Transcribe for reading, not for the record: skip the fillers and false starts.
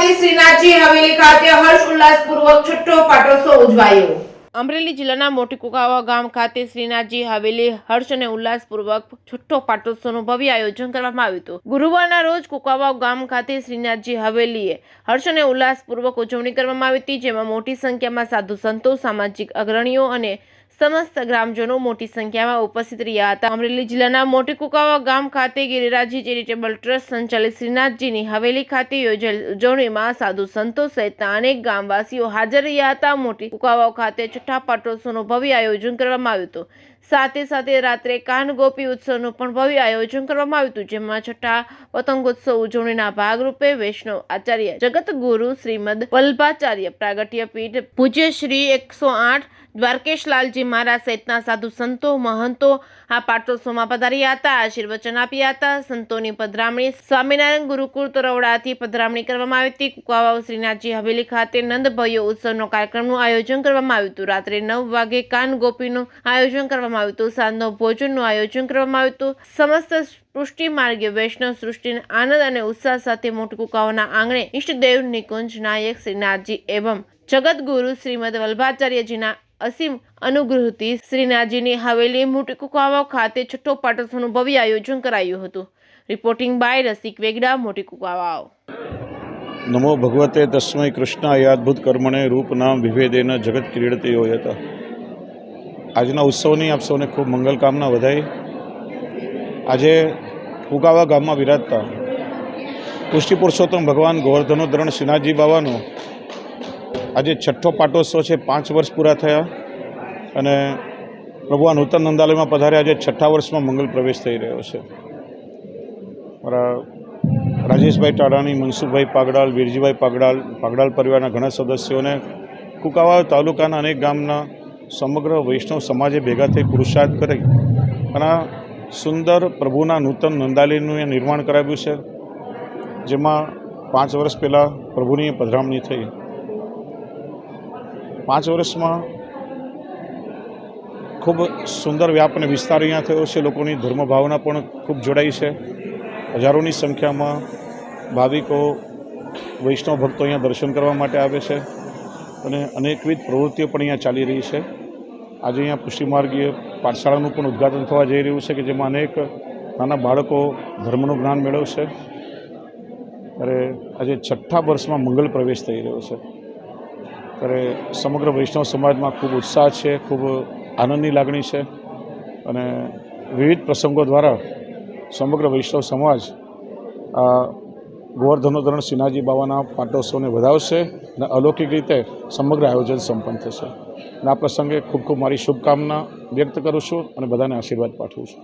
ખાતે શ્રીનાથજી હવેલી ખાતે હર્ષ ઉલ્લાસપૂર્વક છઠ્ઠો પાટોત્સવ ઉજવાયો। અમરેલી જિલ્લાના મોટી કુકાવા ગામ ખાતે શ્રીનાથજી હવેલી હર્ષ અને ઉલ્લાસપૂર્વક છઠ્ઠો પાટોત્સવનું ભવ્ય આયોજન કરવામાં આવ્યું હતું। ગુરુવારના રોજ કુકાવા ગામ ખાતે શ્રીનાથજી હવેલીએ હર્ષ અને ઉલ્લાસપૂર્વક ઉજવણી કરવામાં આવી હતી, જેમાં મોટી સંખ્યામાં સાધુ સંતો, સામાજિક અગ્રણીઓ અને સમસ્ત ગ્રામજનો મોટી સંખ્યામાં ઉપસ્થિત રહ્યા હતા। અમરેલી જિલ્લાના મોટી કુકાવા ગામ ખાતે ગિરિરાજી ચેરિટેબલ ટ્રસ્ટ સંચાલિત શ્રીનાથજીની હવેલી ખાતે યોજાયેલ ઉજવણીમાં સાધુ સંતો સહિતના અનેક ગામવાસીઓ હાજર રહ્યા હતા। મોટી કુકાવા ખાતે છઠ્ઠા પાટોત્સવનું ભવ્ય આયોજન કરવામાં આવ્યું હતું। સાથે સાથે રાત્રે કાનગોપી ઉત્સવનું પણ ભવ્ય આયોજન કરવામાં આવ્યું હતું, જેમાં છઠ્ઠા પતંગોત્સવ ઉજવણીના ભાગરૂપે વૈષ્ણવ આચાર્ય જગતગુરુ શ્રીમદ વલ્લભાચાર્ય પ્રાગટ્ય પીઠ પૂજ્ય શ્રી 108 દ્વારકેશ લાલજી મહારાજ સહિતના સાધુ સંતો મહંતો આ પાટોત્સવમાં પધાર્યા હતા, આશીર્વચન આપ્યા હતા। સંતોની પધરામણી સ્વામિનારાયણ ગુરુકુળ તરવડાથી પધરામણી કરવામાં આવી હતી। કુકાવા શ્રીનાથજી હવેલી ખાતે નંદભયો ઉત્સવનો કાર્યક્રમનું આયોજન કરવામાં આવ્યું હતું। રાત્રે 9 વાગે કાનગોપીનું આયોજન કરવામાં આવ્યું હતું। સાંજનો ભોજનનું આયોજન કરવામાં આવ્યું હતું। સમસ્ત પુષ્ટિ માર્ગે વૈષ્ણવ સૃષ્ટિને આનંદ અને ઉત્સાહ સાથે મોટી કુકાવાના આંગણે ઈષ્ટદેવ નિકુંજ નાયક શ્રીનાથજી એવં જગતગુરુ શ્રીમદ વલ્લભાચાર્યજીના અસીમ અનુગ્રહથી શ્રીનાથજીની હવેલી મોટી કુકાવા ખાતે છઠ્ઠો પાટોત્સવનું ભવ્ય આયોજન કરાયું હતું। રિપોર્ટિંગ બાય રસિક વેગડા, મોટી કુકાવા। નમો ભગવતે તસ્મૈ કૃષ્ણાય અદ્ભુત કર્મણે રૂપ નામ વિભેદેન જગત ક્રીડતે યોયત। આજના ઉત્સવની આપ સૌને ખૂબ મંગલકામના વધાઈ। આજે કુકાવા ગામમાં વિરાજતા પુષ્ટિ પુરુષોત્તમ ભગવાન ગોવર્ધનોદ્ધરણ શ્રીનાથજી બાવાનો આજે છઠ્ઠો પાટોત્સવ છે। 5 વર્ષ પૂરા થયા અને પ્રભુ આ નૂતન નંદાલયમાં પધાર્યા। આજે છઠ્ઠા વર્ષમાં મંગલ પ્રવેશ થઈ રહ્યો છે। મારા રાજેશભાઈ ટાડાણી, મનસુખભાઈ પાગડાલ, વીરજીભાઈ પાગડાલ પરિવારના ઘણા સદસ્યોને કુકાવા તાલુકાના અનેક ગામના સમગ્ર વૈષ્ણવ સમાજે ભેગા થઈ પુરુષાર્થ કરી અને આ સુંદર પ્રભુના નૂતન નંદાલયનું નિર્માણ કરાવ્યું છે, જેમાં 5 વર્ષ પહેલાં પ્રભુની પધરામણી થઈ। 5 વર્ષમાં ખૂબ સુંદર વ્યાપ અને વિસ્તાર અહીંયા થયો છે। લોકોની ધર્મ ભાવના પણ ખૂબ જોડાઈ છે। હજારોની સંખ્યામાં ભાવિકો વૈષ્ણવ ભક્તો અહીંયા દર્શન કરવા માટે આવે છે અને અનેકવિધ પ્રવૃત્તિઓ પણ અહીંયા ચાલી રહી છે। આજે અહીંયા પુષ્ટિમાર્ગીય પાઠશાળાનું પણ ઉદ્ઘાટન થવા જઈ રહ્યું છે, કે જેમાં અનેક નાના બાળકો ધર્મનું જ્ઞાન મેળવશે। ત્યારે આજે છઠ્ઠા વર્ષમાં મંગલ પ્રવેશ થઈ રહ્યો છે, ત્યારે સમગ્ર વૈષ્ણવ સમાજમાં ખૂબ ઉત્સાહ છે, ખૂબ આનંદની લાગણી છે અને વિવિધ પ્રસંગો દ્વારા સમગ્ર વૈષ્ણવ સમાજ આ ગોવર્ધનોદ્ધરણ શ્રીનાથજી બાવાના પાટોત્સવને વધાવશે અને અલૌકિક રીતે સમગ્ર આયોજન સંપન્ન થશે। અને આ પ્રસંગે ખૂબ ખૂબ મારી શુભકામના વ્યક્ત કરું છું અને બધાને આશીર્વાદ પાઠવું છું।